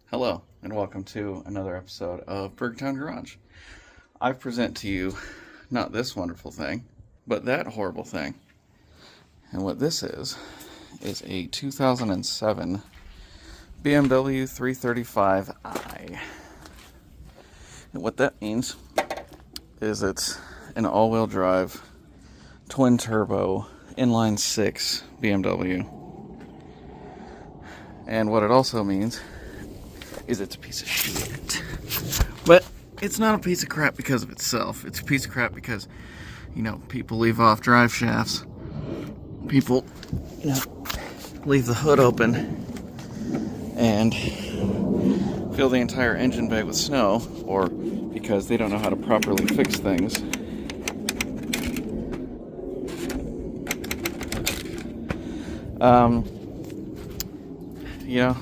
Hello, and welcome to another episode of Bergtown Garage. I present to you not this wonderful thing, but that horrible thing. And what this is a 2007 BMW 335i. And what that means is it's an all-wheel drive, twin-turbo, inline-six BMW. And what it also means is it's a piece of shit. But it's not a piece of crap because of itself. It's a piece of crap because, people leave off drive shafts. People, leave the hood open and fill the entire engine bay with snow, or because they don't know how to properly fix things.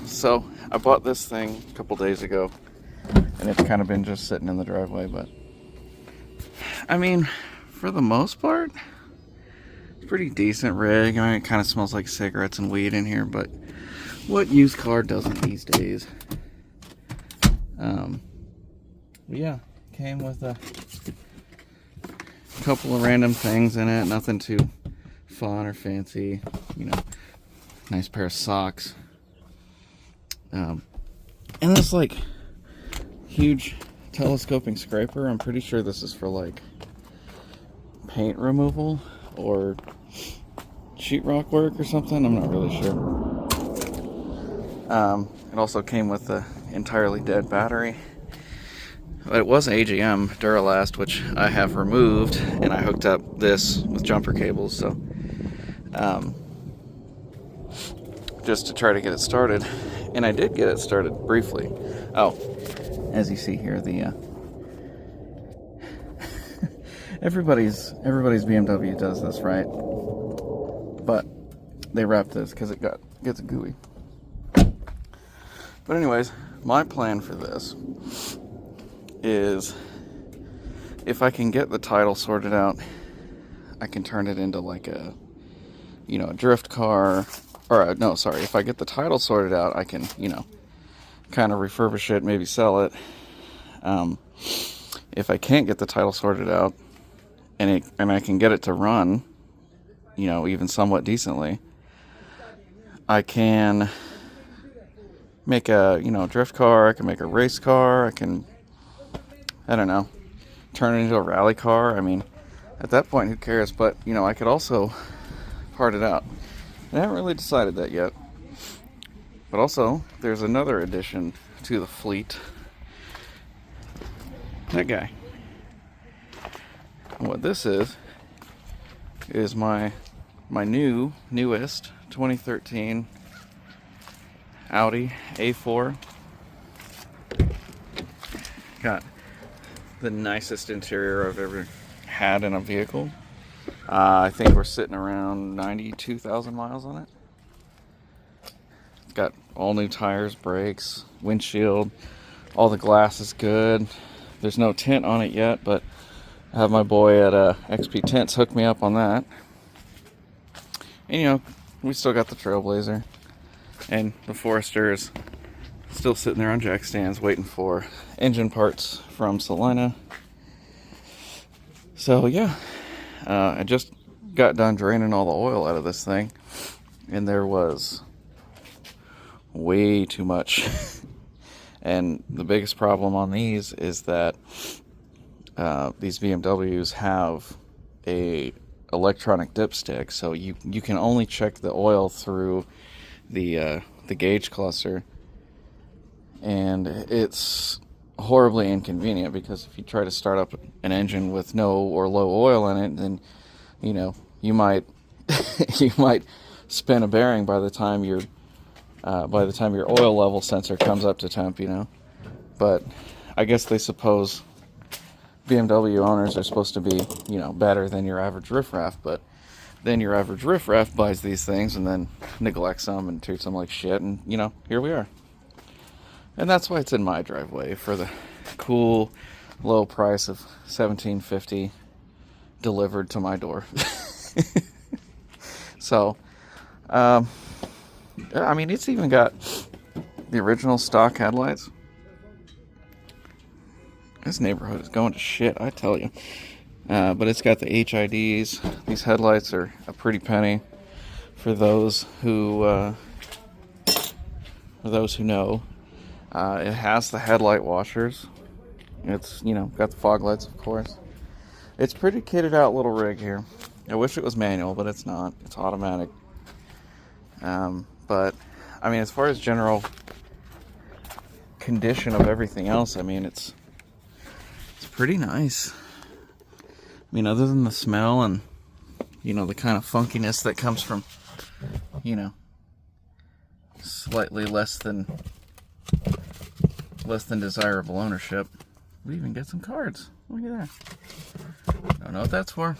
So I bought this thing a couple days ago, and it's kind of been just sitting in the driveway, but I mean, for the most part, it's a pretty decent rig. I mean, it kind of smells like cigarettes and weed in here, but what used car doesn't these days? Yeah, came with a couple of random things in it, nothing too fun or fancy, nice pair of socks. And this huge telescoping scraper. I'm pretty sure this is for paint removal or sheetrock work or something. I'm not really sure. It also came with the entirely dead battery. It was AGM Duralast, which I have removed, and I hooked up this with jumper cables, so just to try to get it started. And I did get it started briefly. Oh, as you see here, the everybody's BMW does this, right? But they wrap this because it gets gooey. But anyways, my plan for this is, if I can get the title sorted out, I can turn it into a drift car. Or, no, sorry, if I get the title sorted out, I can, kind of refurbish it, maybe sell it. If I can't get the title sorted out, and I can get it to run, even somewhat decently, I can make a, drift car, I can make a race car, I don't know, turn it into a rally car. I mean, at that point, who cares? But, I could also part it out. I haven't really decided that yet. But also, there's another addition to the fleet. That guy. And what this is my newest 2013 Audi A4. Got the nicest interior I've ever had in a vehicle. I think we're sitting around 92,000 miles on it. It's got all new tires, brakes, windshield, all the glass is good. There's no tint on it yet, but I have my boy at XP Tints hook me up on that. And we still got the Trailblazer, and the Forester is still sitting there on jack stands waiting for engine parts from Salina. So yeah. I just got done draining all the oil out of this thing, and there was way too much. And the biggest problem on these is that these BMWs have a electronic dipstick, so you can only check the oil through the gauge cluster, and it's horribly inconvenient, because if you try to start up an engine with no or low oil in it, then you might you might spin a bearing by the time your oil level sensor comes up to temp. But I guess they suppose BMW owners are supposed to be better than your average riffraff, but then your average riffraff buys these things and then neglects them and treats them like shit, and here we are. And that's why it's in my driveway, for the cool low price of $17.50 delivered to my door. So, I mean, it's even got the original stock headlights. This neighborhood is going to shit, I tell you. But it's got the HIDs. These headlights are a pretty penny for those who know. It has the headlight washers. It's, you know, got the fog lights, of course. It's pretty kitted out little rig here. I wish it was manual, but it's not. It's automatic. But I mean, as far as general condition of everything else, I mean, it's pretty nice. I mean, other than the smell and, you know, the kind of funkiness that comes from, you know, slightly less than desirable ownership. We even get some cards. Look at that. Don't know what that's for.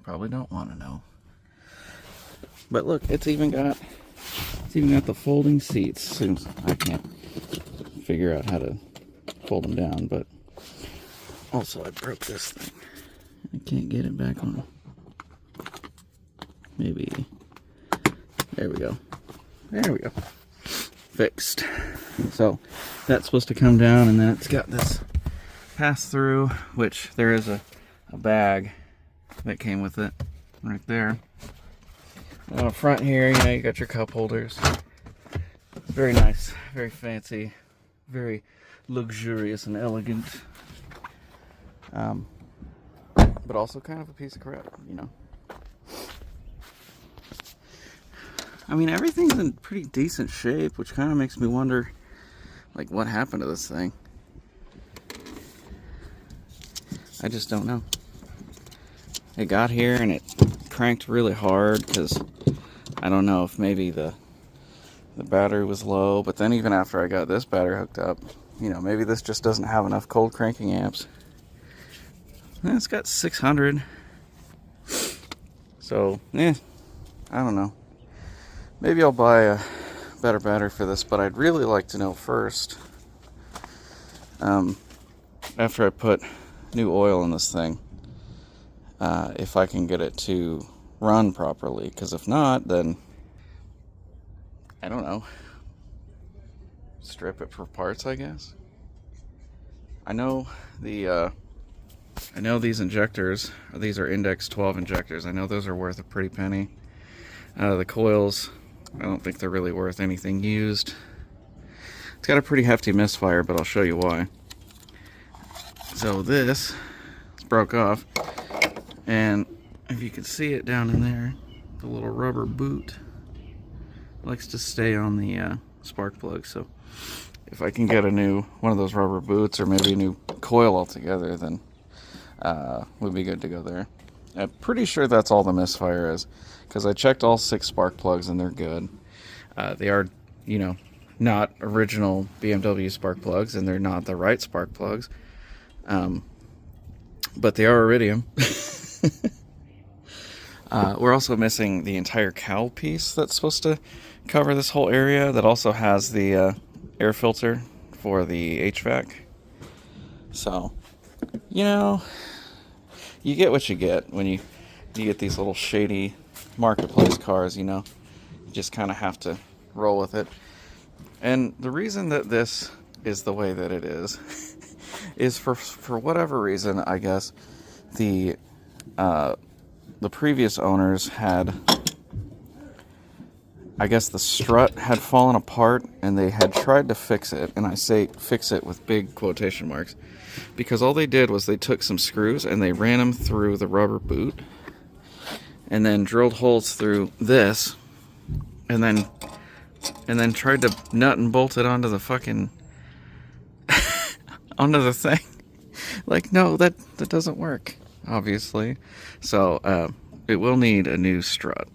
Probably don't want to know. But look, it's even got the folding seats. Seems I can't figure out how to fold them down, but also I broke this thing. I can't get it back on. Maybe. There we go. There we go. Fixed. So that's supposed to come down, and then it's got this pass through, which there is a bag that came with it right there. And up front here, you know, you got your cup holders. Very nice, very fancy, very luxurious and elegant. But also kind of a piece of crap, you know. I mean, everything's in pretty decent shape, which kind of makes me wonder, like, what happened to this thing? I just don't know. It got here and it cranked really hard because I don't know if maybe the battery was low, but then even after I got this battery hooked up, you know, maybe this just doesn't have enough cold cranking amps. And it's got 600. So, I don't know. Maybe I'll buy a better battery for this, but I'd really like to know first, after I put new oil in this thing, if I can get it to run properly, because if not, then I don't know, strip it for parts, I guess. I know these injectors, these are index 12 injectors. I know those are worth a pretty penny. The coils, I don't think they're really worth anything used. It's got a pretty hefty misfire, but I'll show you why. So this broke off, and if you can see it down in there, the little rubber boot likes to stay on the spark plug. So if I can get a new one of those rubber boots, or maybe a new coil altogether, then we'd be good to go there. I'm pretty sure that's all the misfire is, because I checked all 6 spark plugs and they're good. They are, you know, not original BMW spark plugs, and they're not the right spark plugs. But they are iridium. We're also missing the entire cowl piece that's supposed to cover this whole area, that also has the air filter for the HVAC. So, you know, you get what you get when you get these little shady marketplace cars, you know. You just kind of have to roll with it. And the reason that this is the way that it is for whatever reason, I guess, the previous owners had, I guess the strut had fallen apart, and they had tried to fix it, and I say fix it with big quotation marks, because all they did was they took some screws and they ran them through the rubber boot, and then drilled holes through this, and then tried to nut and bolt it onto the fucking onto the thing. Like, no, that doesn't work, obviously. So it will need a new strut.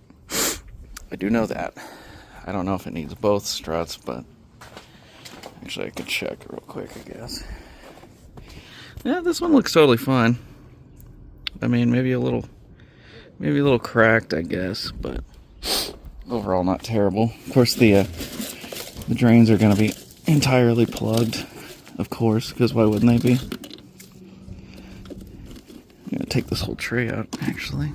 I do know that. I don't know if it needs both struts, but actually I could check real quick, I guess. Yeah, this one looks totally fine. I mean, maybe a little cracked, I guess, but overall not terrible. Of course, the drains are going to be entirely plugged, of course, because why wouldn't they be? I'm going to take this whole tray out, actually.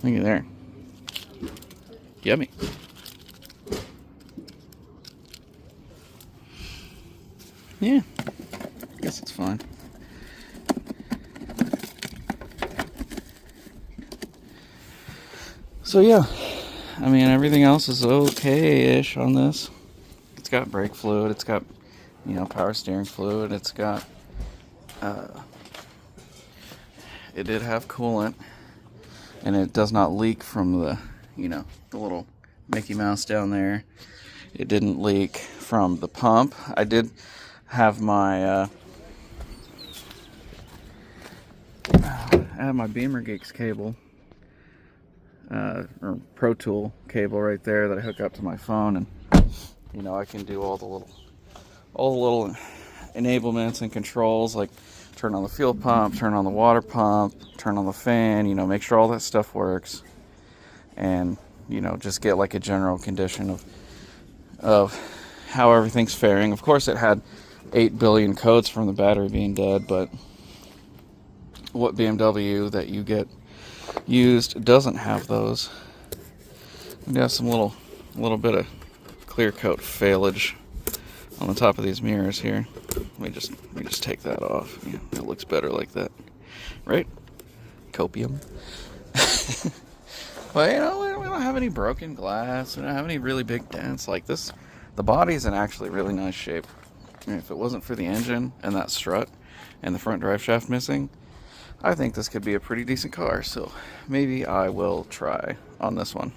Look at there. Yummy. Yeah, I guess it's fine. So yeah, I mean, everything else is okay-ish on this. It's got brake fluid, it's got, you know, power steering fluid, it's got, it did have coolant, and it does not leak from the, you know, the little Mickey Mouse down there. It didn't leak from the pump. I did have my, I have my Beamer Geeks cable, or Pro Tool cable right there that I hook up to my phone, and you know, I can do all the little enablements and controls, like turn on the fuel pump, turn on the water pump, turn on the fan, you know, make sure all that stuff works, and you know, just get like a general condition of how everything's faring. Of course, it had 8 billion codes from the battery being dead, but what BMW that you get used doesn't have those. We got some little bit of clear coat failage on the top of these mirrors here. We just take that off. Yeah, it looks better like that, right? Copium. But you know, we don't have any broken glass. We don't have any really big dents like this. The body's in actually really nice shape. I mean, if it wasn't for the engine and that strut and the front drive shaft missing, I think this could be a pretty decent car. So maybe I will try on this one.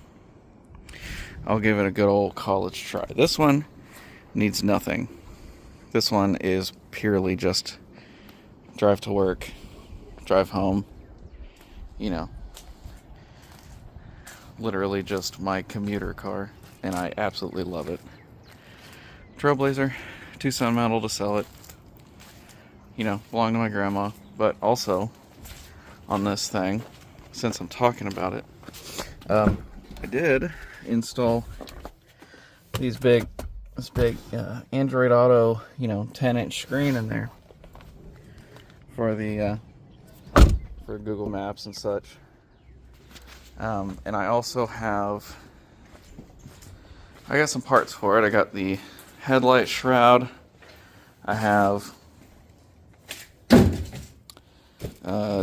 I'll give it a good old college try. This one needs nothing. This one is purely just drive to work, drive home, you know, literally just my commuter car, and I absolutely love it. Trailblazer, Tucson model to sell it, you know, belonged to my grandma, but also on this thing, since I'm talking about it, I did install this big Android Auto, you know, 10-inch screen in there for the for Google Maps and such. And I also have, I got some parts for it. I got the headlight shroud. I have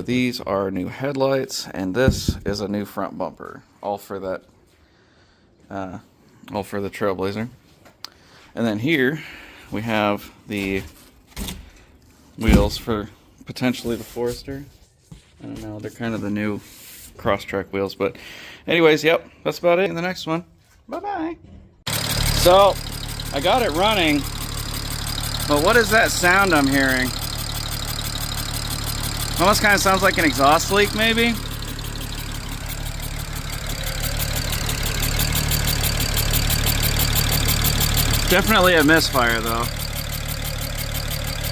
these are new headlights, and this is a new front bumper, all for that, all for the Trailblazer. And then here we have the wheels for potentially the Forester. I don't know, they're kind of the new cross-track wheels, but anyways, yep, that's about it in the next one. Bye-bye. So, I got it running, but what is that sound I'm hearing? Almost kind of sounds like an exhaust leak, maybe? Definitely a misfire, though.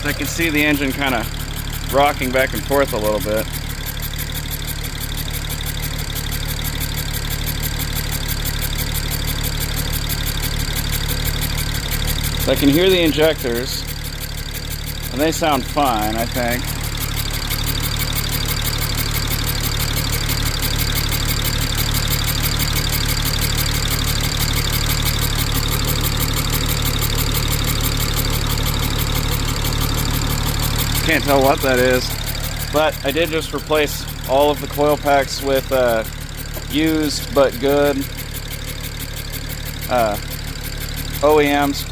I can see the engine kind of rocking back and forth a little bit. So I can hear the injectors, and they sound fine, I think. Can't tell what that is, but I did just replace all of the coil packs with used but good OEM's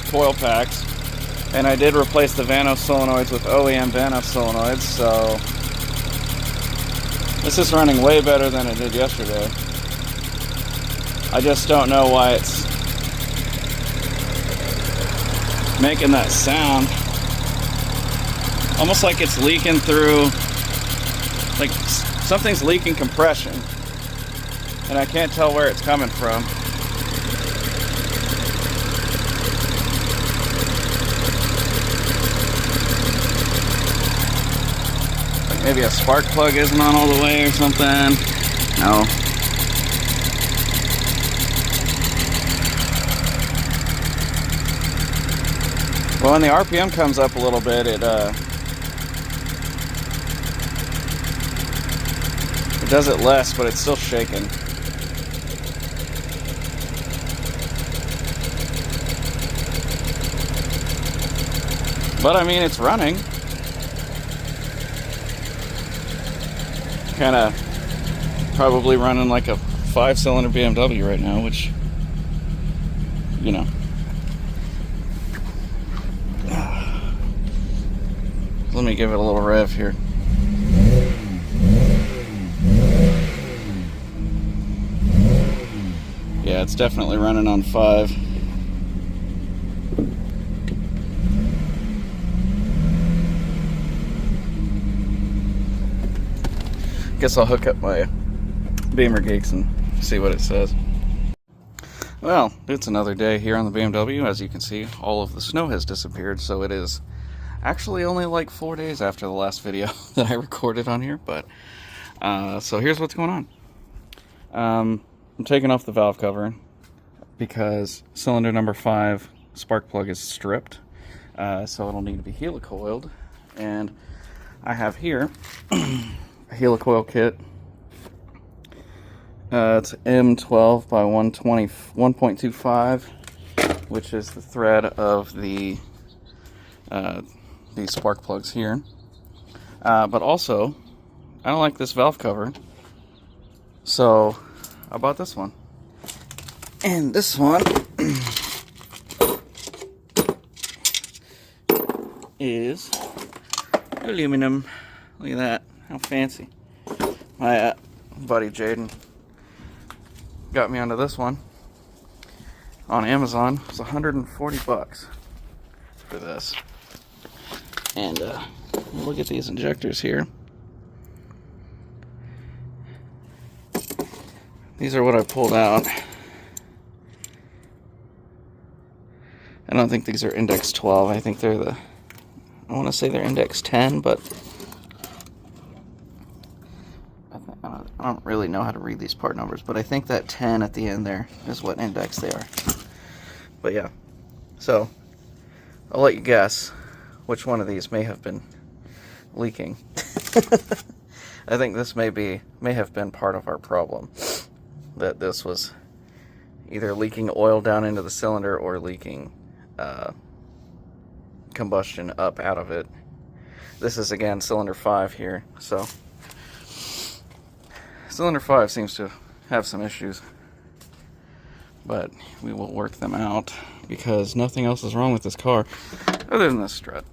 coil packs, and I did replace the Vanos solenoids with OEM Vanos solenoids, so this is running way better than it did yesterday. I just don't know why it's making that sound. Almost like it's leaking through, like something's leaking compression, and I can't tell where it's coming from. Like maybe a spark plug isn't on all the way or something. No. Well, when the RPM comes up a little bit, it does it less, but it's still shaking. But I mean, it's running. Kind of probably running like a 5-cylinder BMW right now, which, you know. Let me give it a little rev here. Yeah, it's definitely running on 5. Guess I'll hook up my Beamer Geeks and see what it says. Well, it's another day here on the BMW. As you can see, all of the snow has disappeared, so it is actually only like 4 days after the last video that I recorded on here, but so here's what's going on. I'm taking off the valve cover because cylinder number 5 spark plug is stripped, so it'll need to be helicoiled, and I have here a helicoil kit. It's M12 by 120, 1.25, which is the thread of the these spark plugs here. But also, I don't like this valve cover, so I bought this one. And this one is aluminum. Look at that, how fancy. My buddy Jaden got me onto this one on Amazon. It was 140 bucks for this. And look at these injectors here. These are what I pulled out. I don't think these are index 12. I think they're the, I want to say they're index 10, but I don't really know how to read these part numbers, but I think that 10 at the end there is what index they are. But yeah, so I'll let you guess which one of these may have been leaking. I think this may have been part of our problem, that this was either leaking oil down into the cylinder or leaking combustion up out of it. This is again cylinder 5 here, so cylinder 5 seems to have some issues, but we will work them out because nothing else is wrong with this car other than this strut.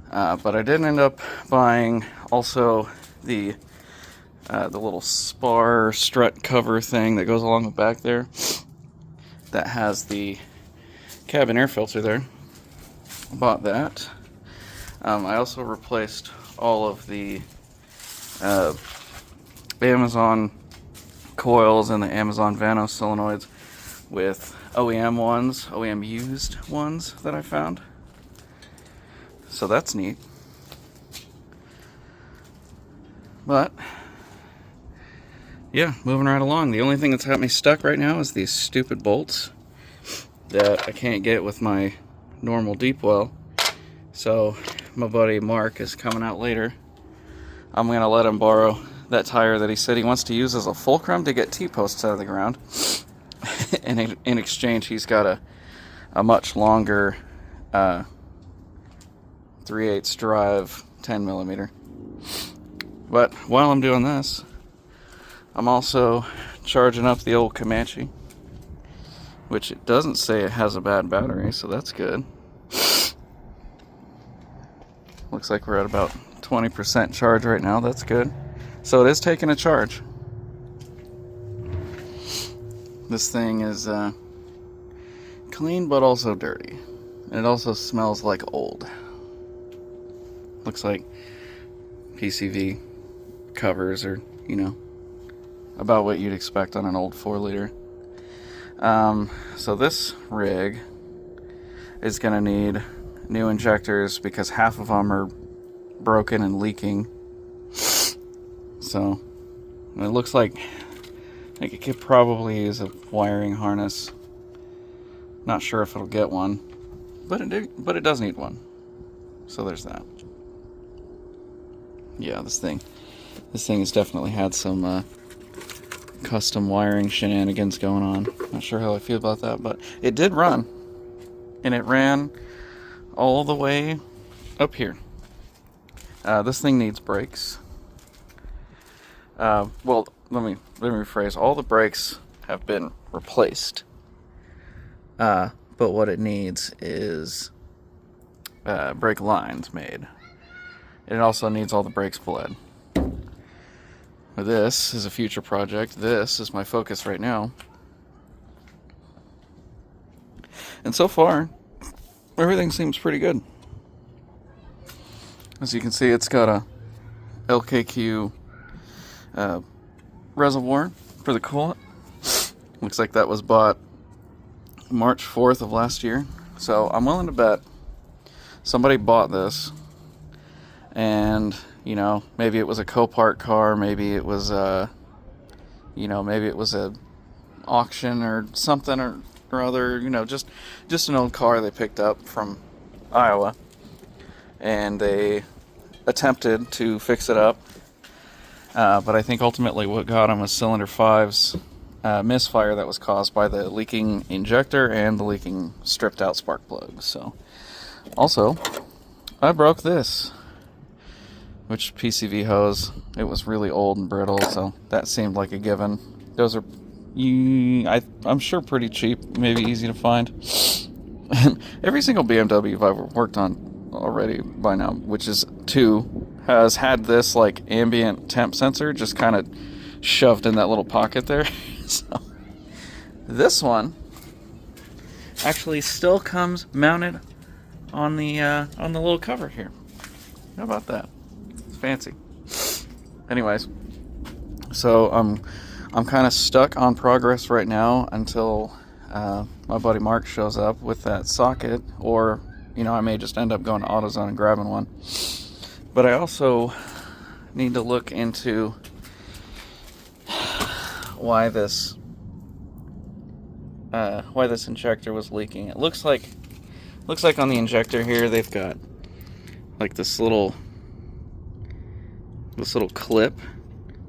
But I did end up buying also the little spar strut cover thing that goes along the back there that has the cabin air filter there. Bought that. I also replaced all of the Amazon coils and the Amazon Vanos solenoids with OEM ones, OEM used ones that I found. So that's neat. But yeah, moving right along. The only thing that's got me stuck right now is these stupid bolts that I can't get with my normal deep well. So my buddy Mark is coming out later. I'm gonna let him borrow that tire that he said he wants to use as a fulcrum to get T-posts out of the ground. And in exchange, he's got a much longer 3/8 drive 10mm. But while I'm doing this, I'm also charging up the old Comanche, which it doesn't say it has a bad battery, so that's good. Looks like we're at about 20% charge right now. That's good. So it is taking a charge. This thing is clean but also dirty. And it also smells like old. Looks like PCV covers are, you know, about what you'd expect on an old 4-liter. So this rig is going to need new injectors because half of them are broken and leaking. So it looks like it could probably use a wiring harness. Not sure if it'll get one, but it does need one. So there's that. Yeah, this thing has definitely had some custom wiring shenanigans going on. Not sure how I feel about that, but it did run, and it ran all the way up here. This thing needs brakes. Well, let me rephrase. All the brakes have been replaced. But what it needs is brake lines made. It also needs all the brakes bled. This is a future project. This is my focus right now. And so far, everything seems pretty good. As you can see, it's got a LKQ reservoir for the coolant. Looks like that was bought March 4th of last year. So I'm willing to bet somebody bought this, and you know, maybe it was a Copart car, maybe it was maybe it was a auction or something or other, you know, just an old car they picked up from Iowa, and they attempted to fix it up, but I think ultimately what got them was cylinder 5's misfire that was caused by the leaking injector and the leaking stripped out spark plug. So also I broke this, which PCV hose, it was really old and brittle, so that seemed like a given. Those are, I'm sure, pretty cheap, maybe easy to find. Every single BMW I've ever worked on already by now, which is 2, has had this like ambient temp sensor just kind of shoved in that little pocket there. So this one actually still comes mounted on the little cover here. How about that? It's fancy. Anyways, so I'm kind of stuck on progress right now until my buddy Mark shows up with that socket, or you know, I may just end up going to AutoZone and grabbing one. But I also need to look into why this injector was leaking. It looks like on the injector here they've got like this little clip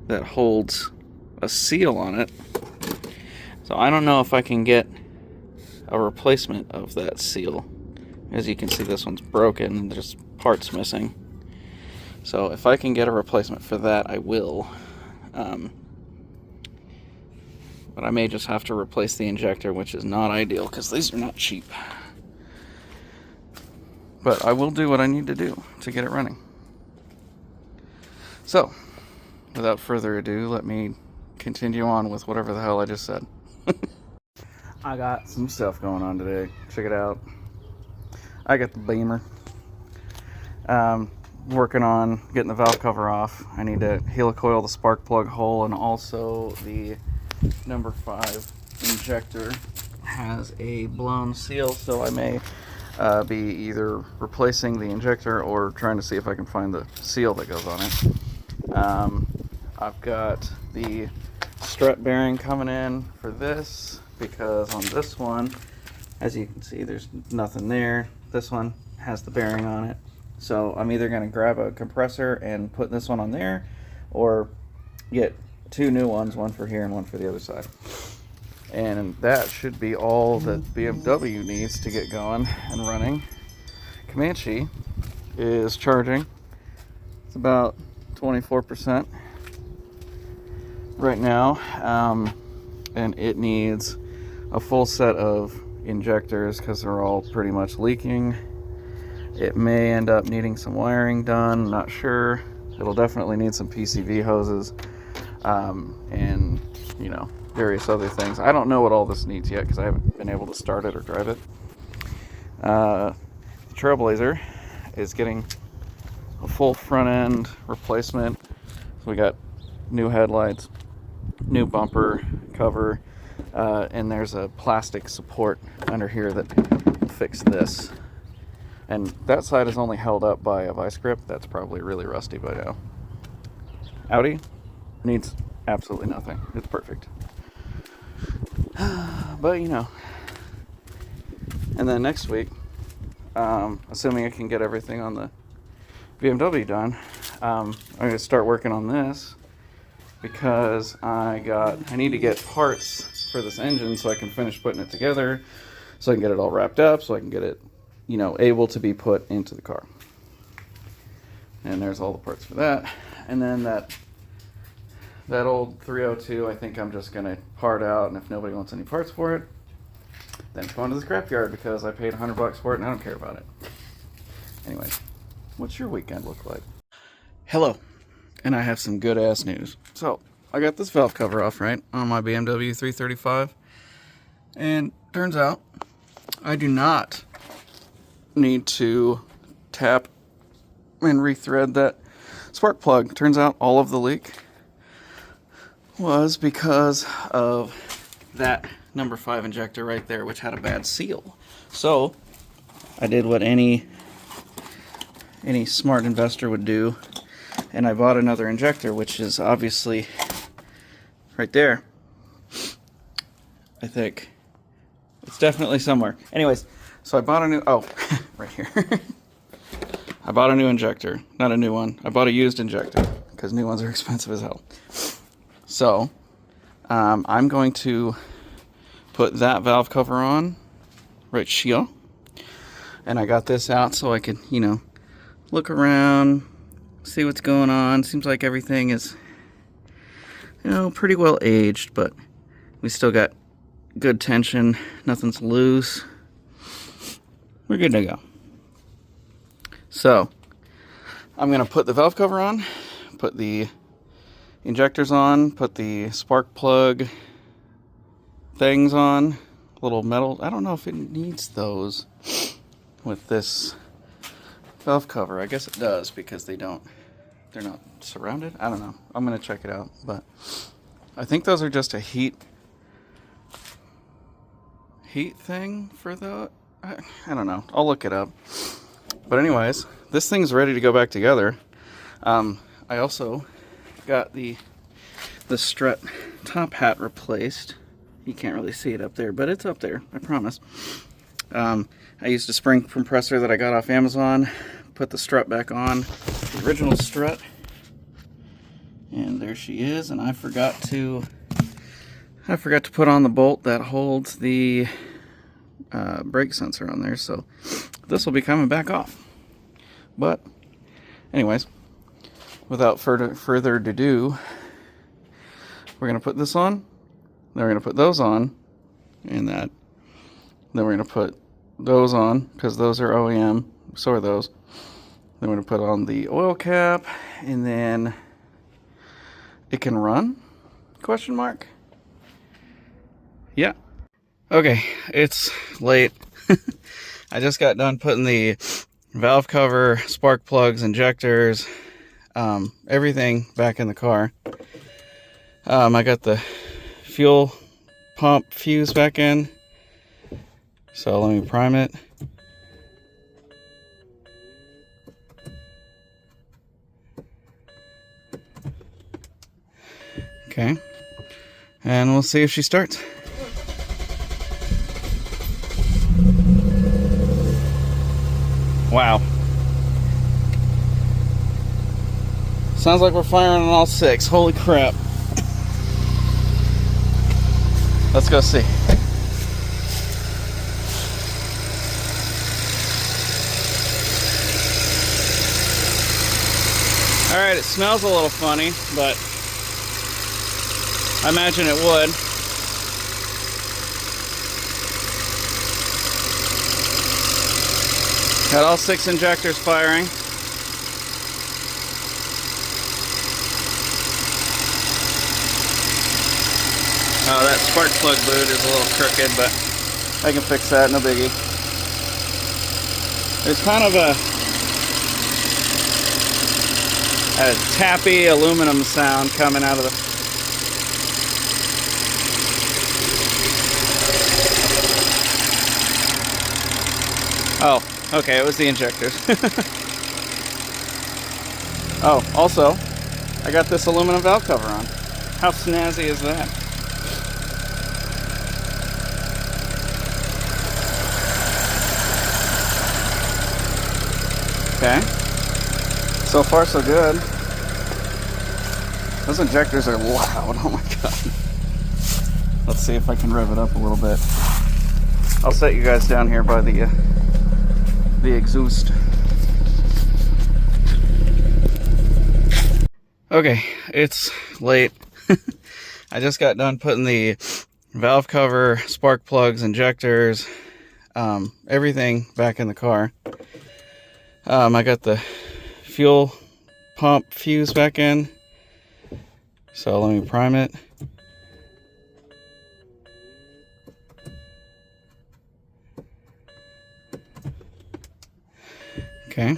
that holds a seal on it. So I don't know if I can get a replacement of that seal. As you can see, this one's broken and there's parts missing. So if I can get a replacement for that, I will. But I may just have to replace the injector, which is not ideal because these are not cheap. But I will do what I need to do to get it running. So, without further ado, let me continue on with whatever the hell I just said. I got some stuff going on today. Check it out. I got the Beamer. Working on getting the valve cover off. I need to helicoil the spark plug hole, and also the number 5 injector has a blown seal, so I may be either replacing the injector or trying to see if I can find the seal that goes on it. I've got the strut bearing coming in for this, because on this one, as you can see, there's nothing there. This one has the bearing on it. So I'm either going to grab a compressor and put this one on there, or get 2 new ones, one for here and one for the other side. And that should be all that BMW needs to get going and running. Comanche is charging. It's about 24% right now, and it needs a full set of injectors because they're all pretty much leaking. It may end up needing some wiring done, not sure. It'll definitely need some PCV hoses, and you know, various other things. I don't know what all this needs yet because I haven't been able to start it or drive it. The Trailblazer is getting a full front end replacement. So we got new headlights, new bumper cover, and there's a plastic support under here that will fix this. And that side is only held up by a vice grip that's probably really rusty by now. Audi needs absolutely nothing. It's perfect. But you know. And then next week, assuming I can get everything on the BMW done, I'm going to start working on this, because I need to get parts for this engine so I can finish putting it together, so I can get it all wrapped up, so I can get it you know, able to be put into the car. And there's all the parts for that. And then that old 302, I think I'm just going to part out, and if nobody wants any parts for it, then it's going to the scrapyard because I paid $100 for it and I don't care about it. Anyway, what's your weekend look like? Hello, and I have some good ass news. So, I got this valve cover off, right, on my BMW 335, and turns out I do not need to tap and rethread that spark plug. Turns out all of the leak was because of that number 5 injector right there, which had a bad seal. So I did what any smart investor would do, and I bought another injector, which is obviously right there. I think it's definitely somewhere. Anyways, so I bought a new, oh, right here. I bought a new injector, not a new one. I bought a used injector because new ones are expensive as hell. So I'm going to put that valve cover on right here. And I got this out so I could, you know, look around, see what's going on. Seems like everything is, you know, pretty well aged, but we still got good tension. Nothing's loose. We're good to go. So I'm going to put the valve cover on, put the injectors on, put the spark plug things on, little metal. I don't know if it needs those with this valve cover. I guess it does because they're not surrounded. I don't know. I'm going to check it out, but I think those are just a heat thing for the, I don't know. I'll look it up. But anyways, this thing's ready to go back together. I also got the strut top hat replaced. You can't really see it up there, but it's up there, I promise. I used a spring compressor that I got off Amazon, put the strut back on, the original strut, and there she is. And I forgot to put on the bolt that holds the brake sensor on there, so this will be coming back off. But anyways, without further ado, we're going to put this on, then we're going to put those on, and that, then we're going to put those on, because those are OEM, so are those. Then we're going to put on the oil cap, and then it can run? Question mark? Yeah. Okay, it's late. I just got done putting the valve cover, spark plugs, injectors, everything back in the car. I got the fuel pump fuse back in. So let me prime it. Okay. And we'll see if she starts. Wow. Sounds like we're firing on all 6. Holy crap. Let's go see. Alright, it smells a little funny, but I imagine it would. Got all 6 injectors firing. Oh, that spark plug boot is a little crooked, but I can fix that, no biggie. There's kind of a tappy aluminum sound coming out of the... Oh, okay, it was the injectors. Oh, also, I got this aluminum valve cover on. How snazzy is that? Okay. So far, so good. Those injectors are loud. Oh my god. Let's see if I can rev it up a little bit. I'll set you guys down here by the the exhaust. Okay, it's late. I just got done putting the valve cover, spark plugs, injectors, everything back in the car. I got the fuel pump fuse back in. So let me prime it. Okay,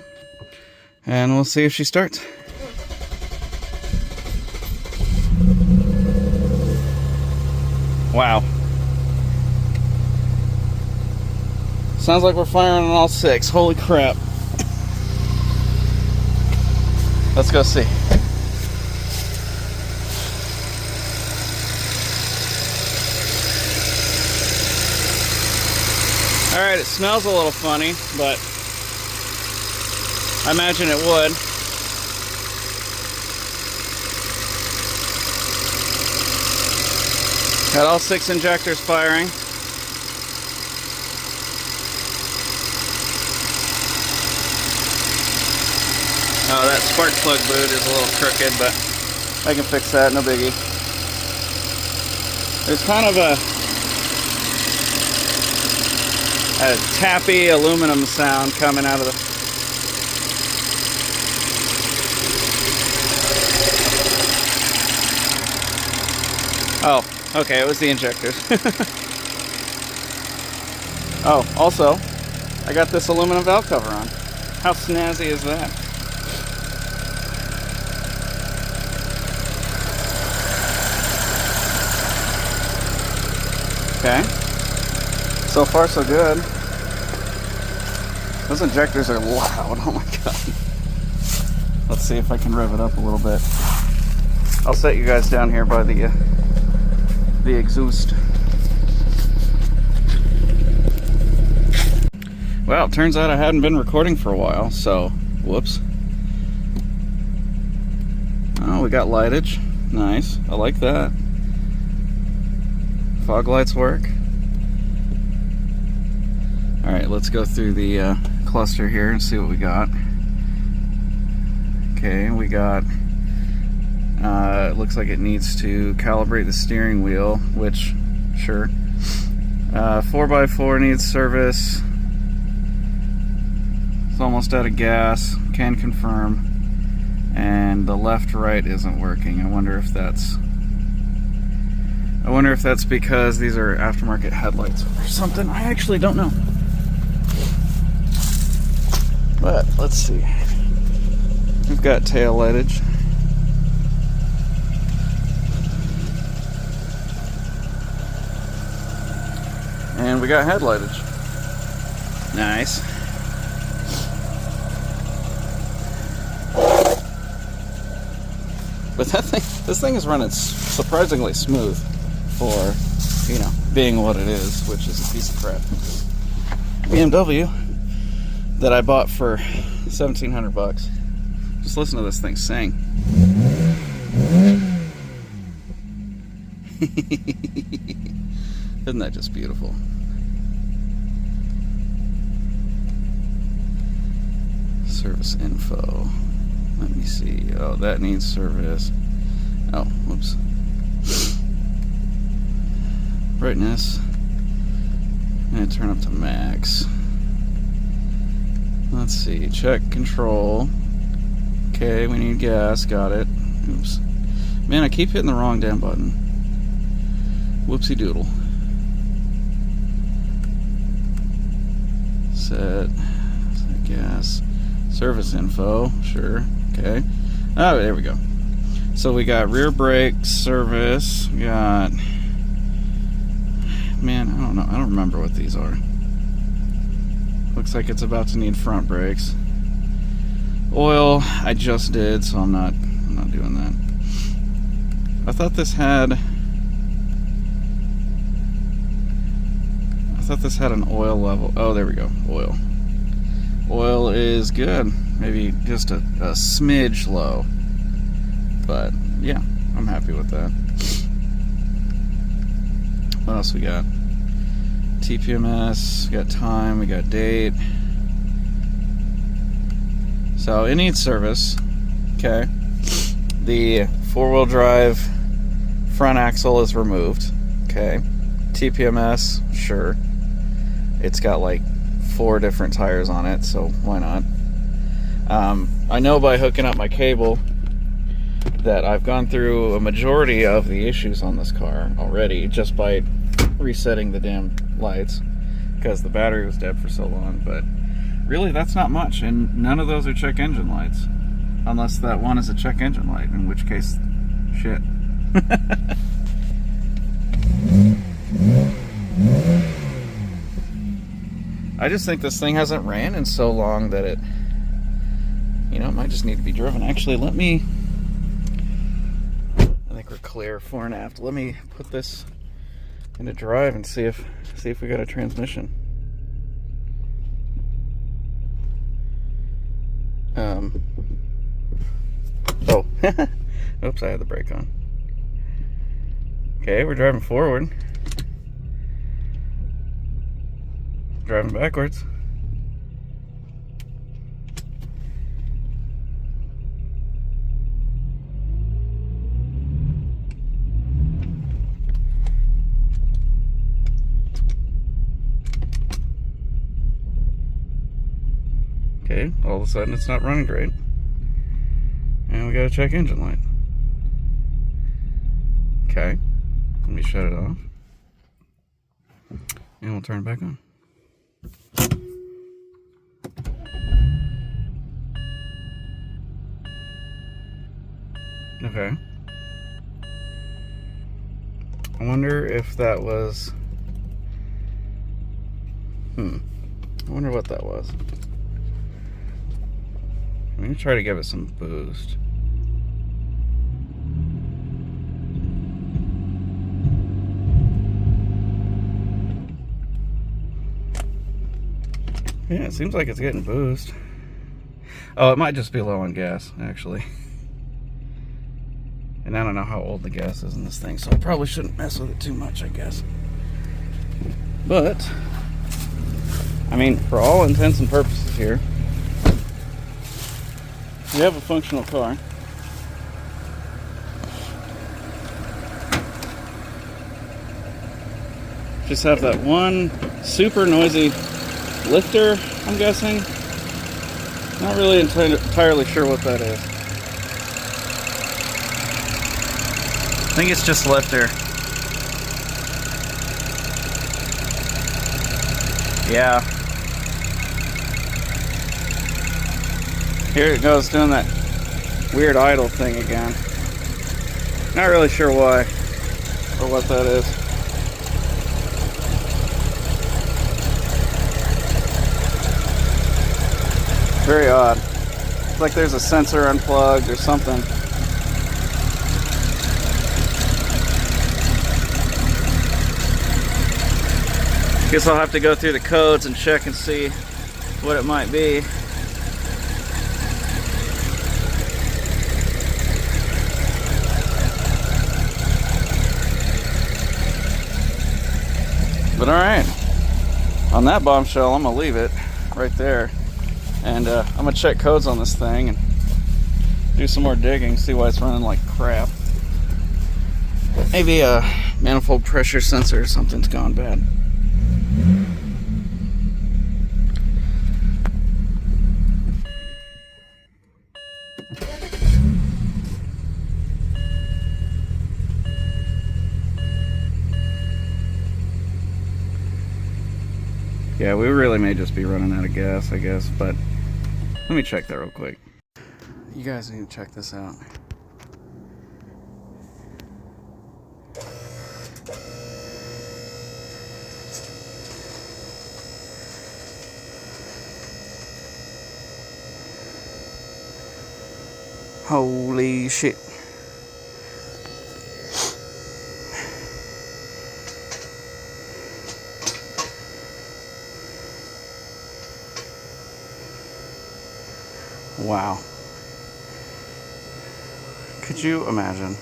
and we'll see if she starts. Wow. Sounds like we're firing on all six. Holy crap. Let's go see. Alright, it smells a little funny, but I imagine it would. Got all six injectors firing. Oh, that spark plug boot is a little crooked, but I can fix that, no biggie. There's kind of a tappy aluminum sound coming out of the... Oh, okay, it was the injectors. Oh, also, I got this aluminum valve cover on. How snazzy is that? Okay, so far so good. Those injectors are loud, oh my god. Let's see if I can rev it up a little bit. I'll set you guys down here by the exhaust. Well, it turns out I hadn't been recording for a while, so whoops. Oh, we got lightage. Nice, I like that. Fog lights work. Alright, let's go through the cluster here and see what we got. Okay, we got, it looks like it needs to calibrate the steering wheel, which, sure. 4x4 needs service. It's almost out of gas, can confirm. And the left-right isn't working. I wonder if that's because these are aftermarket headlights or something. I actually don't know. But let's see. We've got tail lightage. And we got head lightage. Nice. But this thing is running surprisingly smooth for, you know, being what it is, which is a piece of crap. BMW that I bought for 1,700 bucks. Just listen to this thing sing. Isn't that just beautiful? Service info. Let me see. Oh, that needs service. Oh, whoops. Brightness. And turn up to max. Let's see. Check control. Okay, we need gas. Got it. Oops. Man, I keep hitting the wrong damn button. Whoopsie doodle. Set gas. Service info. Sure. Okay. Oh, there we go. So we got rear brake service. We got... Man, I don't know. I don't remember what these are. Looks like it's about to need front brakes. Oil, I just did, so I'm not doing that. I thought this had an oil level. Oh, there we go. Oil. Oil is good. Maybe just a smidge low. But yeah, I'm happy with that. What else we got? TPMS, we got time, we got date. So it needs service. Okay. The four-wheel drive front axle is removed. Okay. TPMS, sure. It's got like 4 different tires on it, so why not? I know by hooking up my cable that I've gone through a majority of the issues on this car already just by resetting the damn lights because the battery was dead for so long. But really, that's not much, and none of those are check engine lights, unless that one is a check engine light, in which case, shit. I just think this thing hasn't ran in so long that it, you know, it might just need to be driven. Actually, let me, I think we're clear 4.5. Let me put this into drive and see if we got a transmission. Oh, oops, I had the brake on. Okay, we're driving forward. Driving backwards. Okay, all of a sudden it's not running great. And we got a check engine light. Okay, let me shut it off. And we'll turn it back on. Okay. I wonder if that was... I wonder what that was. I'm going to try to give it some boost. Yeah, it seems like it's getting boost. Oh, it might just be low on gas, actually. And I don't know how old the gas is in this thing, so I probably shouldn't mess with it too much, I guess. But, I mean, for all intents and purposes here, we have a functional car. Just have that one super noisy lifter, I'm guessing. Not really entirely sure what that is. I think it's just lifter. Yeah. Here it goes doing that weird idle thing again. Not really sure why or what that is. Very odd. It's like there's a sensor unplugged or something. Guess I'll have to go through the codes and check and see what it might be. But alright, on that bombshell, I'm gonna leave it right there. And I'm gonna check codes on this thing and do some more digging, see why it's running like crap. Maybe a manifold pressure sensor or something's gone bad. Yeah, we really may just be running out of gas, I guess, but let me check that real quick. You guys need to check this out. Holy shit. Wow. Could you imagine?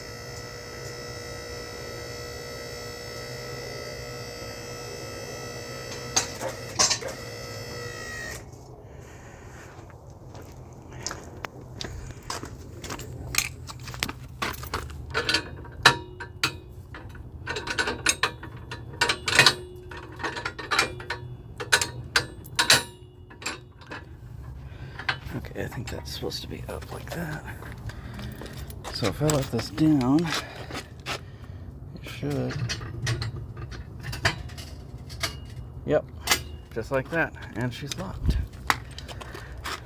I think that's supposed to be up like that. So if I let this down, it should. Yep, just like that. And she's locked.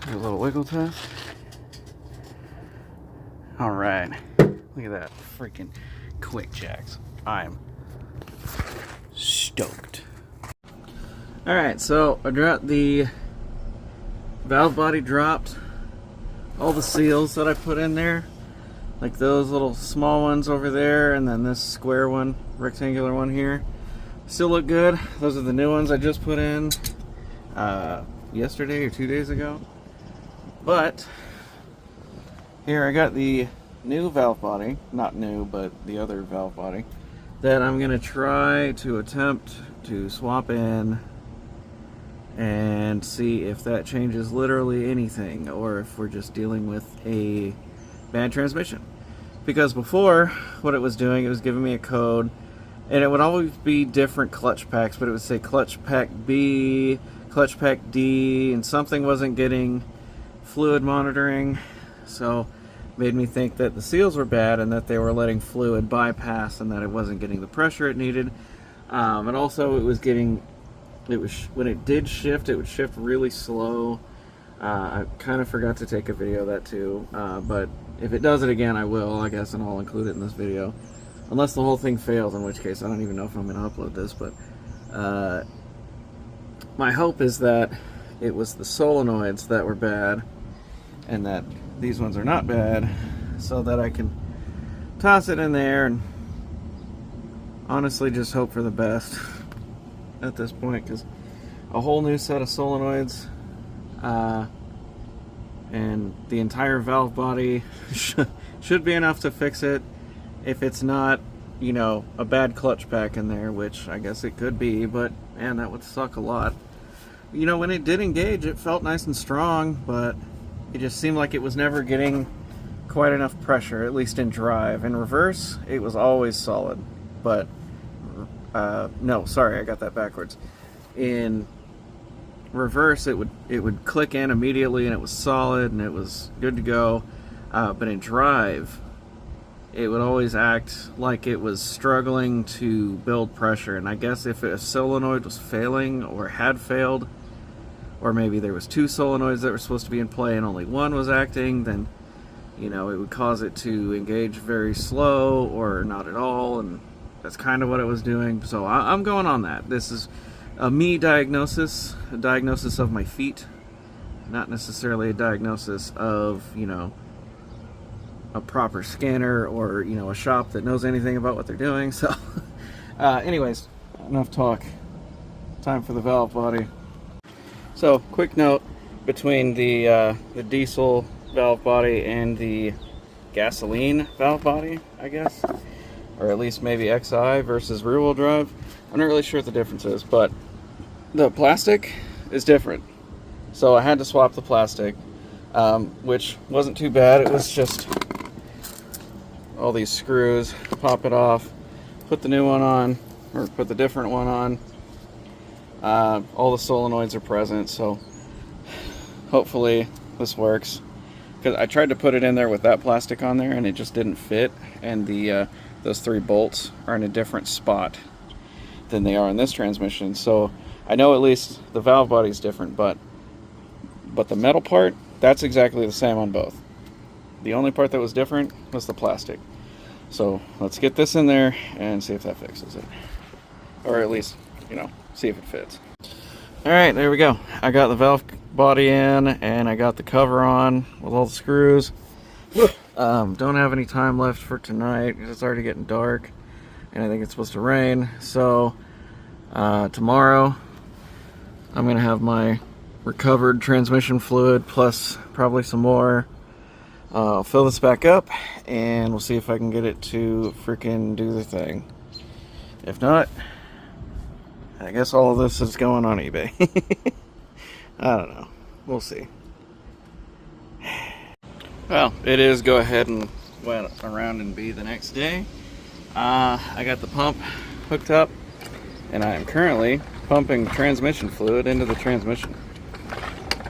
A little wiggle test. Alright, look at that freaking quick jacks. I'm stoked. Alright, so I dropped the valve body, dropped all the seals that I put in there, like those little small ones over there, and then this square one, rectangular one here. Still look good. Those are the new ones I just put in yesterday or 2 days ago. But here I got the new valve body, not new, but the other valve body, that I'm going to try to attempt to swap in and see if that changes literally anything, or if we're just dealing with a bad transmission. Because before, what it was doing, it was giving me a code, and it would always be different clutch packs, but it would say clutch pack B, clutch pack D, and something wasn't getting fluid monitoring, so made me think that the seals were bad and that they were letting fluid bypass and that it wasn't getting the pressure it needed. And also it was getting, when it did shift, it would shift really slow. I kind of forgot to take a video of that too, but if it does it again, I will, I guess, and I'll include it in this video. Unless the whole thing fails, in which case I don't even know if I'm going to upload this, but my hope is that it was the solenoids that were bad and that these ones are not bad, so that I can toss it in there and honestly just hope for the best at this point, because a whole new set of solenoids and the entire valve body should be enough to fix it. If it's not, you know, a bad clutch pack in there, which I guess it could be, but man, that would suck a lot. You know, when it did engage, it felt nice and strong, but it just seemed like it was never getting quite enough pressure, at least in drive. In reverse, it was always solid, but no, sorry, I got that backwards. In reverse, it would click in immediately and it was solid and it was good to go, but in drive, it would always act like it was struggling to build pressure. And I guess if a solenoid was failing or had failed, or maybe there was two solenoids that were supposed to be in play and only one was acting, then, you know, it would cause it to engage very slow or not at all, and that's kind of what it was doing. So I'm going on that. This is a me diagnosis, a diagnosis of my feet, not necessarily a diagnosis of, you know, a proper scanner or, you know, a shop that knows anything about what they're doing. So anyways, enough talk. Time for the valve body. So quick note, between the diesel valve body and the gasoline valve body, I guess, or at least maybe XI versus rear wheel drive, I'm not really sure what the difference is, but the plastic is different. So I had to swap the plastic, which wasn't too bad. It was just all these screws, pop it off, put the new one on, or put the different one on. All the solenoids are present, so hopefully this works. Because I tried to put it in there with that plastic on there and it just didn't fit, and the those three bolts are in a different spot than they are in this transmission. So I know at least the valve body is different, but the metal part, that's exactly the same on both. The only part that was different was the plastic. So let's get this in there and see if that fixes it, or at least, you know, see if it fits. Alright, there we go. I got the valve body in and I got the cover on with all the screws. Don't have any time left for tonight because it's already getting dark and I think it's supposed to rain. So tomorrow I'm going to have my recovered transmission fluid plus probably some more. I'll fill this back up and we'll see if I can get it to freaking do the thing. If not, I guess all of this is going on eBay. I don't know. We'll see. Well, it is go ahead and went around and be the next day. I got the pump hooked up and I am currently pumping transmission fluid into the transmission.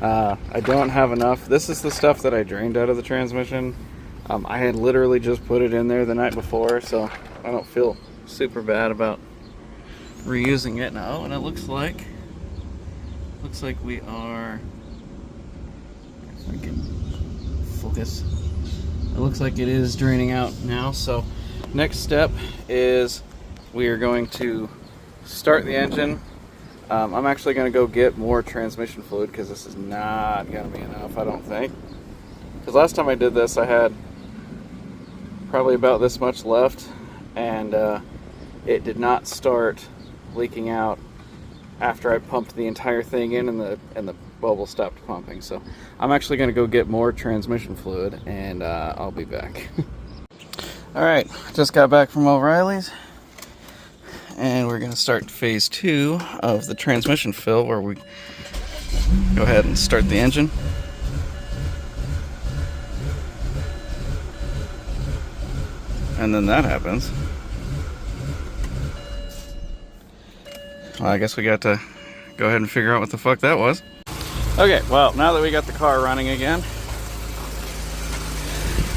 I don't have enough. This is the stuff that I drained out of the transmission. I had literally just put it in there the night before, so I don't feel super bad about reusing it now. And it looks like we are, if I can focus, it looks like it is draining out now. So next step is we are going to start the engine. I'm actually going to go get more transmission fluid because this is not going to be enough, I don't think. Because last time I did this, I had probably about this much left, and it did not start leaking out after I pumped the entire thing in, and the bubble stopped pumping. So I'm actually going to go get more transmission fluid, and I'll be back. All right, just got back from O'Reilly's. And we're going to start phase 2 of the transmission fill, where we go ahead and start the engine. And then that happens. Well, I guess we got to go ahead and figure out what the fuck that was. Okay, well, now that we got the car running again,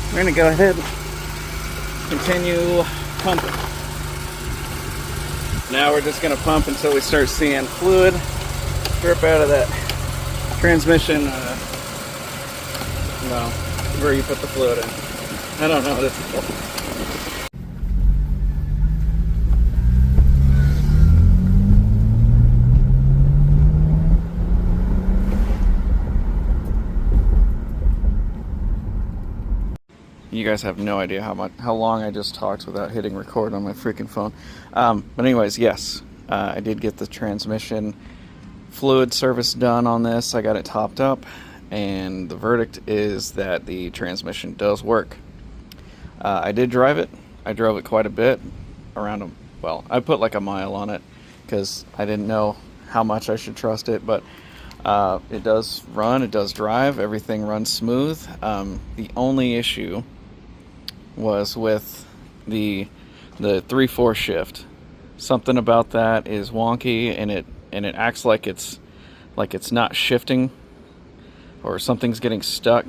we're going to go ahead and continue pumping. Now we're just going to pump until we start seeing fluid drip out of that transmission, well, where you put the fluid in. I don't know what it's called. You guys have no idea how long I just talked without hitting record on my freaking phone. But anyways, yes, I did get the transmission fluid service done on this. I got it topped up, and the verdict is that the transmission does work. I did drive it. I drove it quite a bit, around well, I put like a mile on it because I didn't know how much I should trust it, but it does run, it does drive, everything runs smooth. The only issue was with the 3/4 shift. Something about that is wonky, and it acts like it's not shifting, or something's getting stuck,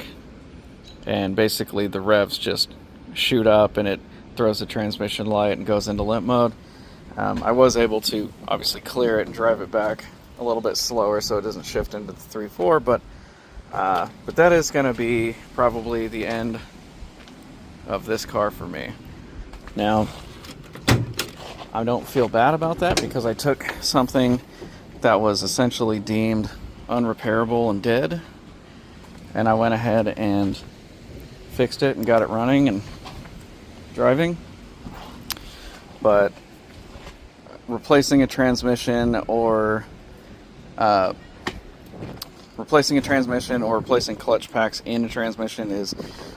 and basically the revs just shoot up and it throws the transmission light and goes into limp mode. I was able to obviously clear it and drive it back a little bit slower so it doesn't shift into the 3/4, but that is going to be probably the end of this car for me. Now, I don't feel bad about that because I took something that was essentially deemed unrepairable and dead, and I went ahead and fixed it and got it running and driving. But replacing a transmission or replacing clutch packs in a transmission is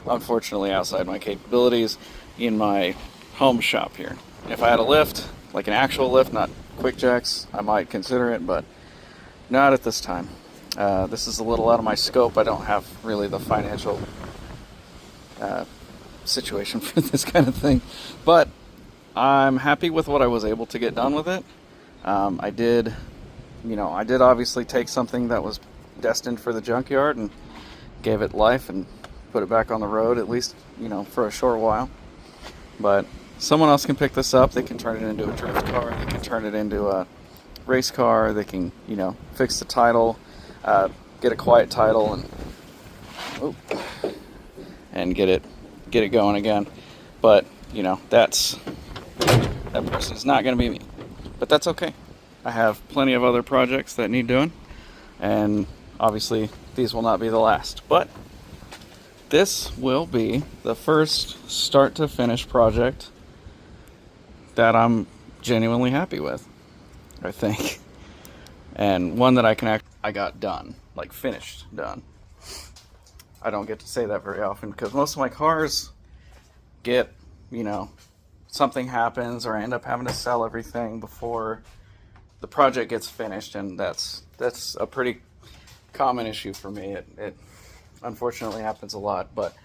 unfortunately outside my capabilities in my home shop here. If I had a lift, like an actual lift, not quick jacks, I might consider it, but not at this time. This is a little out of my scope. I don't have really the financial situation for this kind of thing, but I'm happy with what I was able to get done with it. I did obviously take something that was destined for the junkyard and gave it life and put it back on the road, at least, for a short while. But someone else can pick this up. They can turn it into a drift car. They can turn it into a race car. They can, fix the title, get a quiet title, and get it going again. But, that person is not going to be me. But that's okay. I have plenty of other projects that need doing, and obviously these will not be the last. But this will be the first start to finish project that I'm genuinely happy with, I think. And one that I got done, like finished, done. I don't get to say that very often because most of my cars get, something happens or I end up having to sell everything before the project gets finished, and that's a pretty common issue for me. It unfortunately happens a lot, but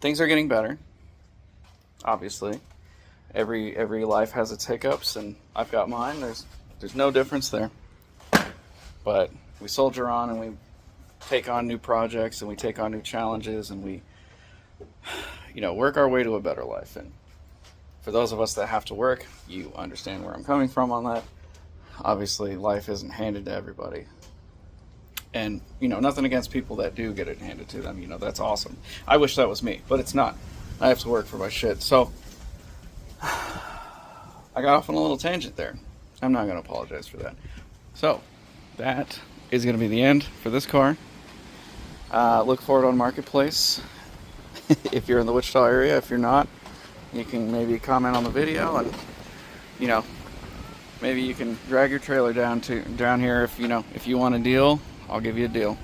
things are getting better. Obviously, every life has its hiccups, and I've got mine. There's no difference there. But we soldier on, and we take on new projects, and we take on new challenges, and we, work our way to a better life. And for those of us that have to work, you understand where I'm coming from on that. Obviously, life isn't handed to everybody. And, nothing against people that do get it handed to them. That's awesome. I wish that was me, but it's not. I have to work for my shit. So, I got off on a little tangent there. I'm not going to apologize for that. So, that is going to be the end for this car. Look for it on Marketplace. If you're in the Wichita area. If you're not, you can maybe comment on the video, and, maybe you can drag your trailer down here if you want a deal. I'll give you a deal.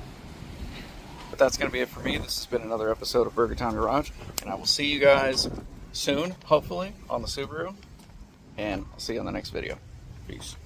But that's going to be it for me. This has been another episode of Burger Town Garage, and I will see you guys soon, hopefully, on the Subaru, and I'll see you on the next video. Peace.